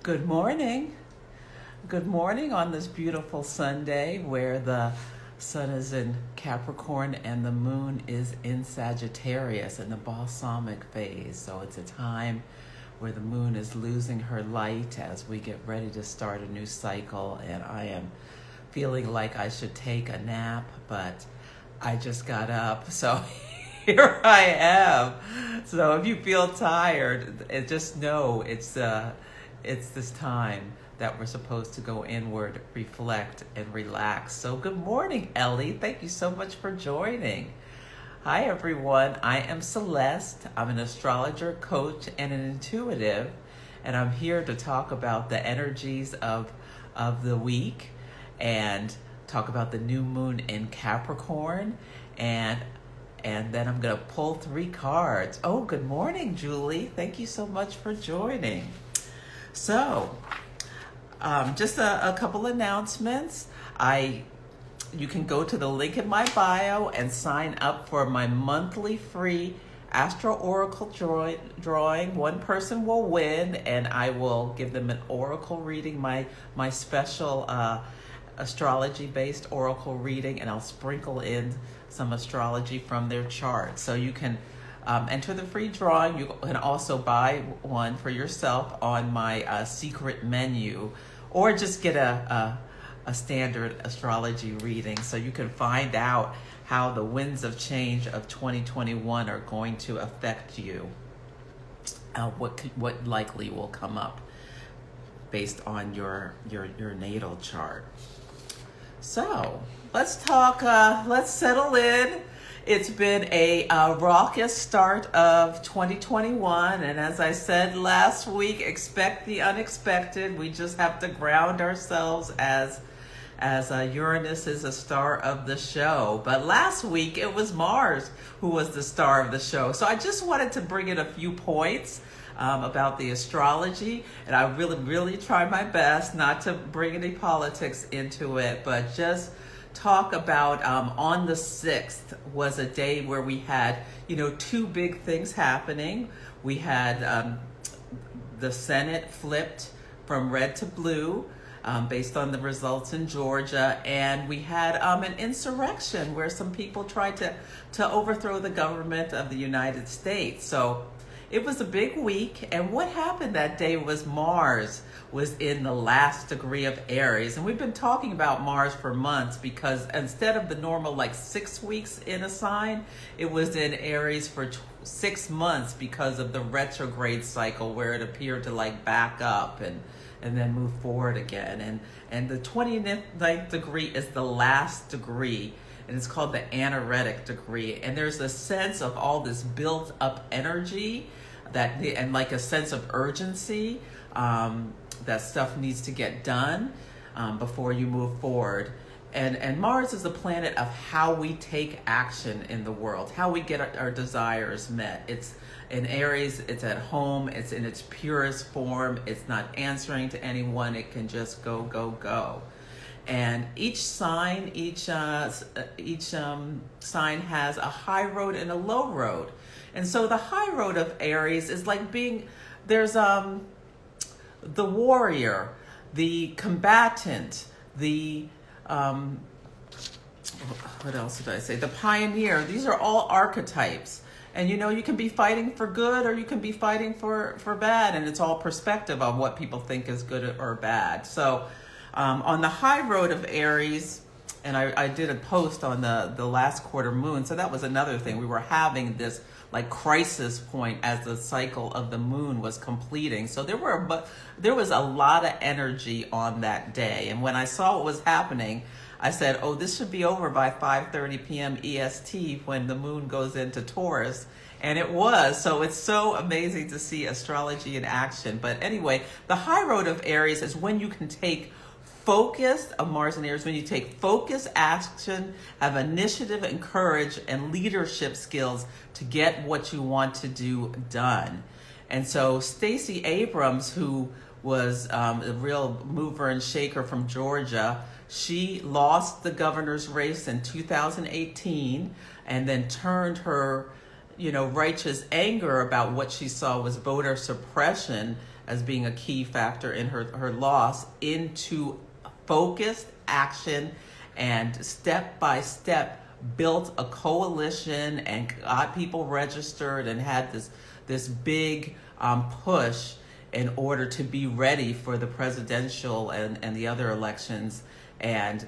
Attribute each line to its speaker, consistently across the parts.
Speaker 1: Good morning. Good morning on this beautiful Sunday where the sun is in Capricorn and the moon is in Sagittarius in the balsamic phase. So it's a time where the moon is losing her light as we get ready to start a new cycle. And I am feeling like I should take a nap, but I just got up. So here I am. So if you feel tired, just know it's this time that we're supposed to go inward, reflect, and relax. So good morning, Ellie. Thank you so much for joining. Hi, everyone. I am Celeste. I'm an astrologer, coach, and an intuitive, and I'm here to talk about the energies of the week and talk about the new moon in Capricorn, and then I'm going to pull 3 cards. Oh, good morning, Julie. Thank you so much for joining. So, just a couple announcements. You can go to the link in my bio and sign up for my monthly free Astro Oracle drawing. One person will win, and I will give them an oracle reading, my special astrology-based oracle reading, and I'll sprinkle in some astrology from their chart. So you can enter the free drawing. You can also buy one for yourself on my secret menu, or just get a standard astrology reading so you can find out how the winds of change of 2021 are going to affect you. What likely will come up based on your natal chart. So let's talk, let's settle in. It's been a raucous start of 2021, and as I said last week, expect the unexpected. We just have to ground ourselves as Uranus is a star of the show. But last week, it was Mars who was the star of the show. So I just wanted to bring in a few points about the astrology, and I really try my best not to bring any politics into it, but just talk about on the 6th was a day where we had, 2 big things happening. We had the Senate flipped from red to blue based on the results in Georgia, and we had an insurrection where some people tried to overthrow the government of the United States. So it was a big week, and what happened that day was Mars was in the last degree of Aries. And we've been talking about Mars for months because instead of the normal 6 weeks in a sign, it was in Aries for 6 months because of the retrograde cycle where it appeared to back up and then move forward again. And the 29th degree is the last degree, and it's called the anaretic degree. And there's a sense of all this built up energy and a sense of urgency that stuff needs to get done before you move forward. And Mars is the planet of how we take action in the world, how we get our desires met. It's in Aries, it's at home, it's in its purest form, it's not answering to anyone, it can just go. And each sign, sign has a high road and a low road. And so the high road of Aries is there's the warrior, the combatant, the what else did I say? The pioneer. These are all archetypes. And you can be fighting for good or you can be fighting for bad, and it's all perspective on what people think is good or bad. So on the high road of Aries, and I did a post on the last quarter moon, so that was another thing. We were having this crisis point as the cycle of the moon was completing. So there was a lot of energy on that day. And when I saw what was happening, I said, oh, this should be over by 5:30 p.m. EST when the moon goes into Taurus. And it was. So it's so amazing to see astrology in action. But anyway, the high road of Aries is when you can take focus of Mars and Aries, when you take focus, action, have initiative and courage and leadership skills to get what you want to do done. And so Stacey Abrams, who was a real mover and shaker from Georgia, she lost the governor's race in 2018 and then turned her righteous anger about what she saw was voter suppression as being a key factor in her loss, into focused action and step by step built a coalition and got people registered and had this big push in order to be ready for the presidential and the other elections. And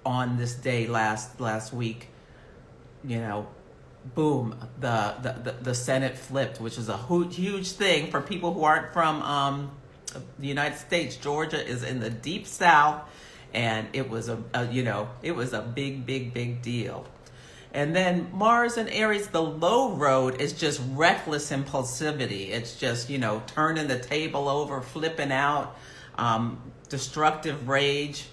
Speaker 1: on this day last week, boom, the Senate flipped, which is a huge thing for people who aren't from the United States. Georgia is in the deep South, and it was a big deal. And then Mars and Aries, the low road is just reckless impulsivity. It's just, turning the table over, flipping out, destructive rage.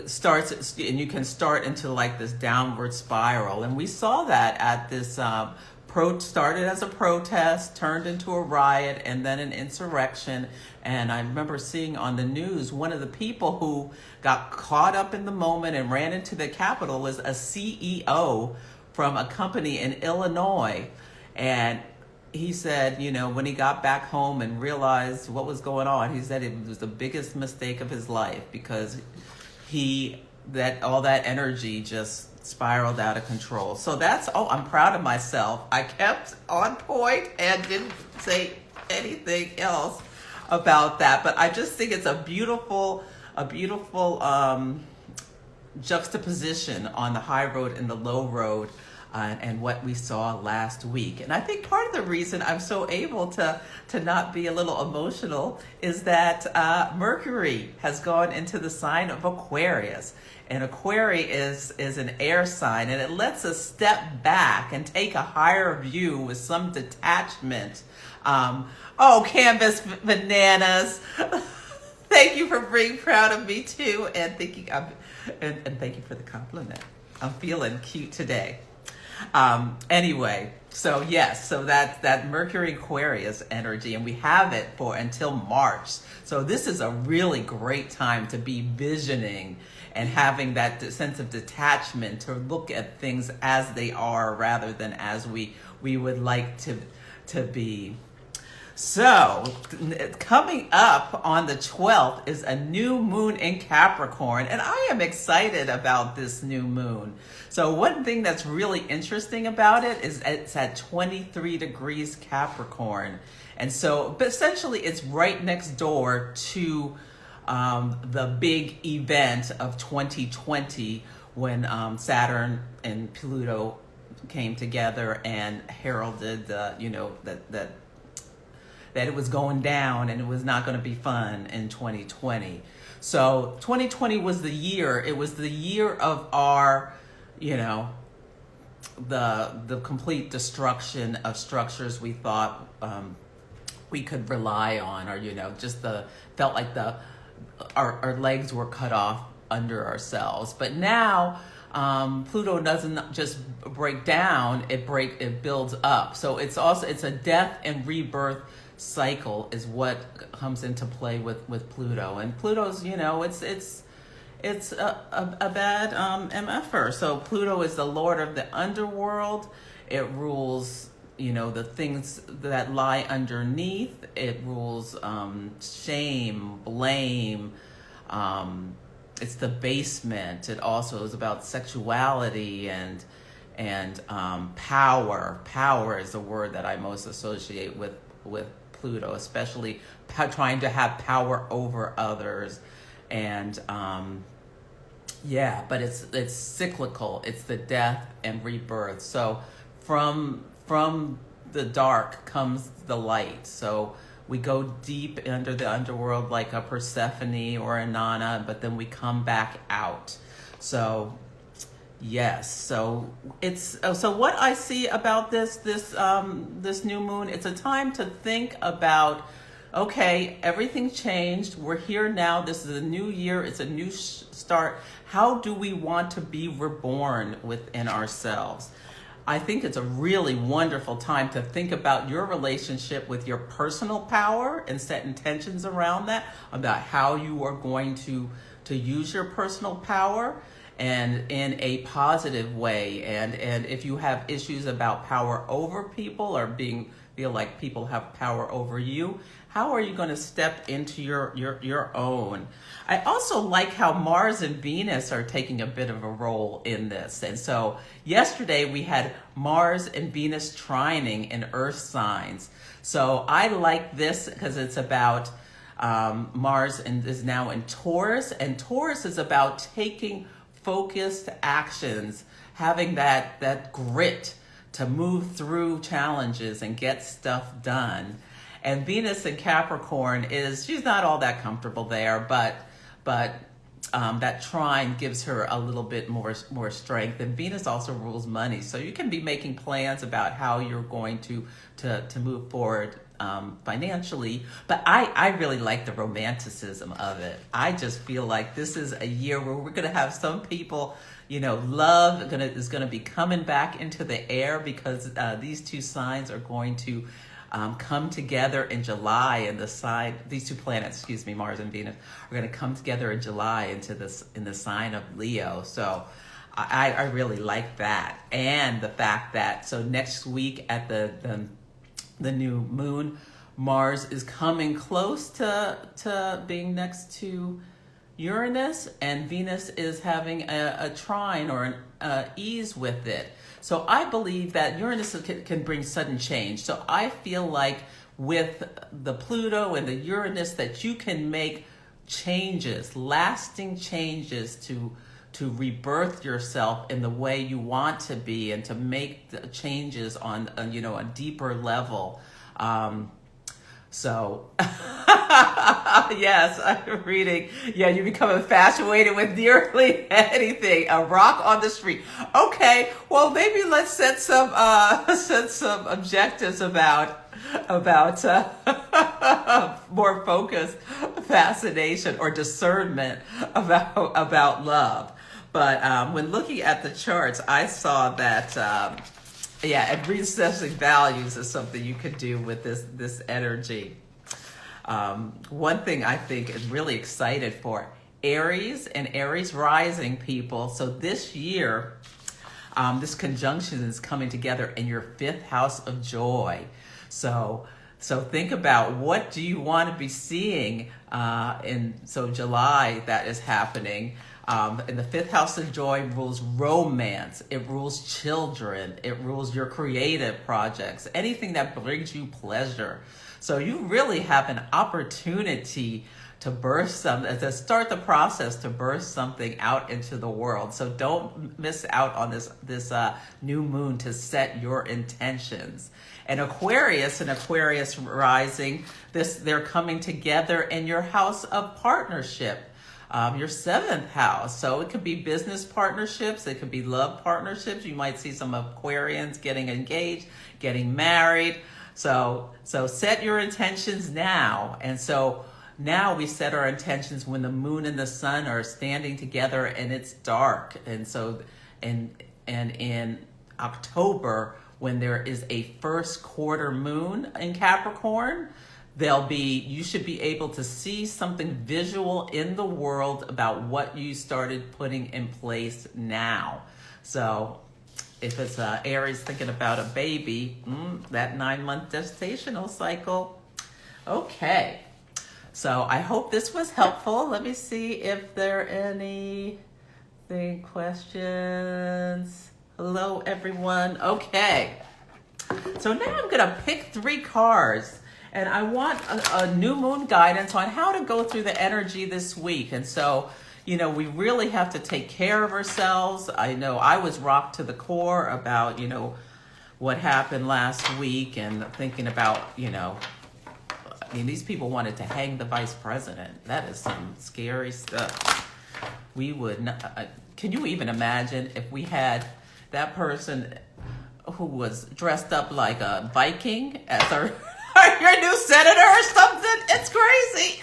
Speaker 1: Starts, and you can start into like this downward spiral. And we saw that at this started as a protest, turned into a riot, and then an insurrection. And I remember seeing on the news, one of the people who got caught up in the moment and ran into the Capitol was a CEO from a company in Illinois. And he said, when he got back home and realized what was going on, he said it was the biggest mistake of his life, because all that energy just spiraled out of control. So I'm proud of myself. I kept on point and didn't say anything else about that. But I just think it's a beautiful juxtaposition on the high road and the low road, and what we saw last week. And I think part of the reason I'm so able to not be a little emotional is that Mercury has gone into the sign of Aquarius. And Aquarius is an air sign, and it lets us step back and take a higher view with some detachment. Canvas bananas. Thank you for being proud of me too, and thank you for the compliment. I'm feeling cute today. Anyway, so that Mercury Aquarius energy, and we have it for until March. So this is a really great time to be visioning and having that sense of detachment, to look at things as they are rather than as we would like to be. So coming up on the 12th is a new moon in Capricorn, and I am excited about this new moon. So one thing that's really interesting about it is it's at 23 degrees Capricorn. And so, but essentially it's right next door to the big event of 2020, when Saturn and Pluto came together and heralded that it was going down and it was not going to be fun in 2020. So 2020 was the year. It was the year of our, the complete destruction of structures we thought we could rely on, or felt like our legs were cut off under ourselves. But now Pluto doesn't just break down; it builds up. So it's a death and rebirth cycle is what comes into play with Pluto. And Pluto's, it's a bad MFer. So Pluto is the lord of the underworld. It rules, the things that lie underneath. It rules shame, blame. It's the basement. It also is about sexuality and power. Power is the word that I most associate with Pluto, especially trying to have power over others. And but it's cyclical. It's the death and rebirth. So from the dark comes the light. So we go deep under the underworld like a Persephone or a Nana, but then we come back out. So yes, so what I see about this new moon, it's a time to think about, okay, everything changed. We're here now. This is a new year. It's a new start. How do we want to be reborn within ourselves? I think it's a really wonderful time to think about your relationship with your personal power and set intentions around that, about how you are going to use your personal power, and in a positive way. And if you have issues about power over people or being feel like people have power over you, how are you going to step into your own? I also like how Mars and Venus are taking a bit of a role in this. And so yesterday we had Mars and Venus trining in earth signs. So I like this because it's about Mars is now in Taurus, and Taurus is about taking focused actions, having that grit to move through challenges and get stuff done. And Venus in Capricorn she's not all that comfortable there, but that trine gives her a little bit more strength. And Venus also rules money, so you can be making plans about how you're going to move forward financially. But I really like the romanticism of it. I just feel like this is a year where we're going to have some people, love is going to be coming back into the air, because these two signs are going to come together in July, and these two planets, Mars and Venus, are going to come together in July in the sign of Leo. So I really like that, and the fact that next week at the new moon, Mars is coming close to being next to Uranus, and Venus is having a trine or an ease with it. So I believe that Uranus can bring sudden change. So I feel like with the Pluto and the Uranus that you can make changes, lasting changes to rebirth yourself in the way you want to be, and to make the changes on a deeper level. So, yes, I'm reading. Yeah, you become infatuated with nearly anything. A rock on the street. Okay, well, maybe let's set some objectives about more focused fascination or discernment about love. But when looking at the charts, I saw that. And reassessing values is something you could do with this energy. One thing I think is really excited for Aries and Aries rising people. So this year, this conjunction is coming together in your 5th house of joy. So think about, what do you want to be seeing in July that is happening. And the 5th house of joy rules romance. It rules children. It rules your creative projects, anything that brings you pleasure. So you really have an opportunity to start the process to birth something out into the world. So don't miss out on this new moon to set your intentions. And Aquarius rising, they're coming together in your house of partnership. Your 7th house. So it could be business partnerships. It could be love partnerships. You might see some Aquarians getting engaged, getting married. So set your intentions now. And so now we set our intentions when the moon and the sun are standing together and it's dark. And so, and in October, when there is a first quarter moon in Capricorn, you should be able to see something visual in the world about what you started putting in place now. So if it's Aries thinking about a baby, that 9-month gestational cycle. Okay. So I hope this was helpful. Let me see if there are any questions. Hello, everyone. Okay. So now I'm going to pick 3 cards. And I want a new moon guidance on how to go through the energy this week. And so, we really have to take care of ourselves. I know I was rocked to the core about, what happened last week, and thinking about, these people wanted to hang the vice president. That is some scary stuff. We would not, can you even imagine if we had that person who was dressed up like a Viking as our... your new senator or something? It's crazy.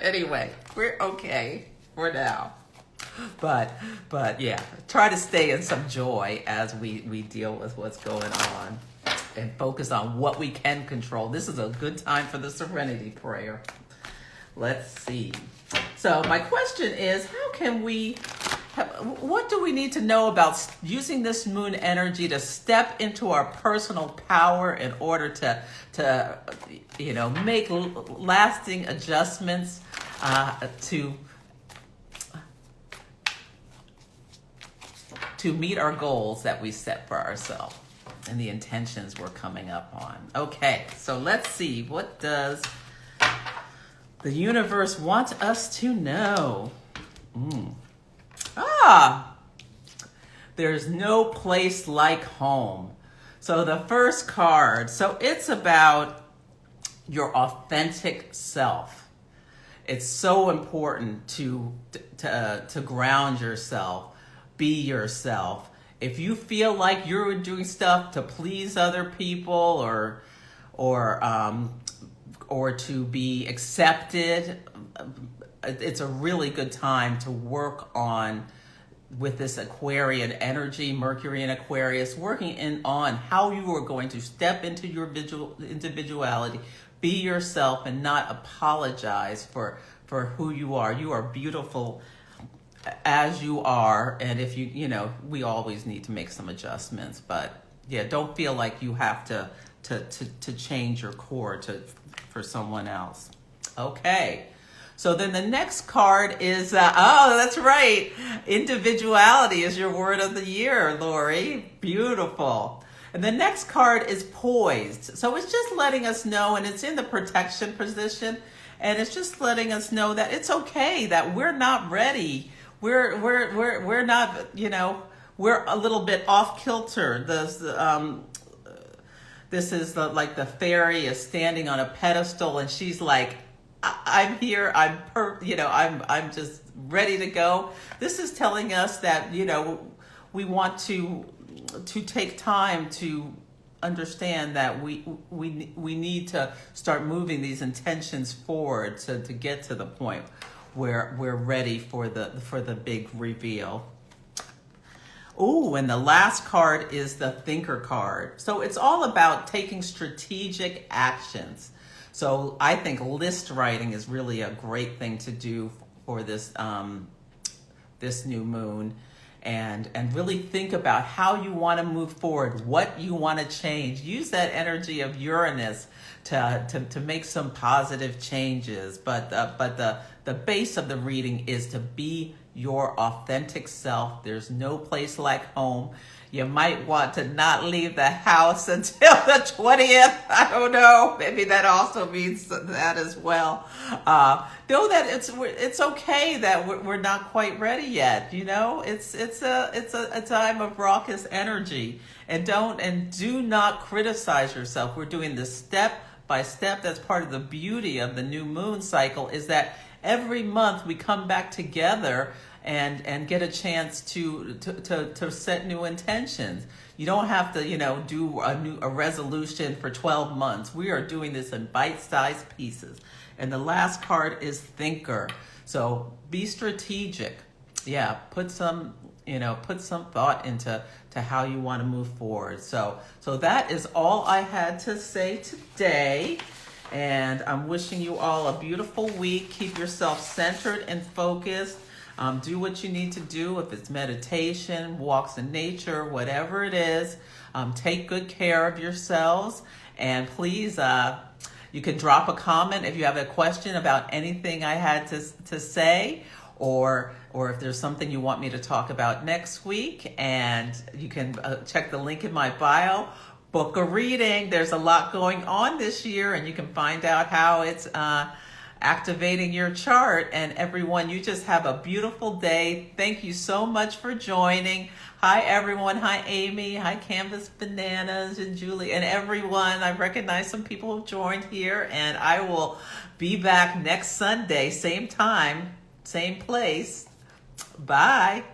Speaker 1: Anyway, we're okay for now. But yeah, try to stay in some joy as we deal with what's going on, and focus on what we can control. This is a good time for the Serenity Prayer. Let's see. So my question is, how can we what do we need to know about using this moon energy to step into our personal power in order to make lasting adjustments to meet our goals that we set for ourselves and the intentions we're coming up on. Okay, so let's see, what does the universe want us to know? There's no place like home. So the first card, so it's about your authentic self. It's so important to ground yourself, be yourself. If you feel like you're doing stuff to please other people or to be accepted, it's a really good time to work on with this Aquarian energy, Mercury and Aquarius, working on how you are going to step into your individuality, be yourself, and not apologize for who you are. You are beautiful as you are, and if we always need to make some adjustments, but yeah, don't feel like you have to change your core for someone else. Okay. So then the next card is, that's right. Individuality is your word of the year, Lori. Beautiful. And the next card is poised. So it's just letting us know, and it's in the protection position, and it's just letting us know that it's okay, that we're not ready. We're not, we're a little bit off kilter. This is like the fairy is standing on a pedestal, and she's like, I'm here. I'm just ready to go. This is telling us that we want to take time to understand that we need to start moving these intentions forward to get to the point where we're ready for the big reveal. Ooh, and the last card is the thinker card. So it's all about taking strategic actions. So I think list writing is really a great thing to do for this this new moon, and really think about how you want to move forward, what you want to change. Use that energy of Uranus to make some positive changes. But the base of the reading is to be your authentic self. There's no place like home. You might want to not leave the house until the 20th. I don't know. Maybe that also means that as well. Know that it's okay that we're not quite ready yet. It's a time of raucous energy, and do not criticize yourself. We're doing this step by step. That's part of the beauty of the new moon cycle, is that every month we come back together and get a chance to set new intentions. You don't have to, do a resolution for 12 months. We are doing this in bite-sized pieces. And the last card is thinker. So be strategic. Yeah, put some thought into how you want to move forward. So that is all I had to say today. And I'm wishing you all a beautiful week. Keep yourself centered and focused. Do what you need to do. If it's meditation, walks in nature, whatever it is, take good care of yourselves. And please, you can drop a comment if you have a question about anything I had to say, or if there's something you want me to talk about next week. And you can check the link in my bio. Book a reading. There's a lot going on this year, and you can find out how it's activating your chart. And everyone, you just have a beautiful day. Thank you so much for joining. Hi everyone. Hi Amy. Hi Canvas Bananas and Julie and everyone. I recognize some people have joined here, and I will be back next Sunday, same time, same place. Bye.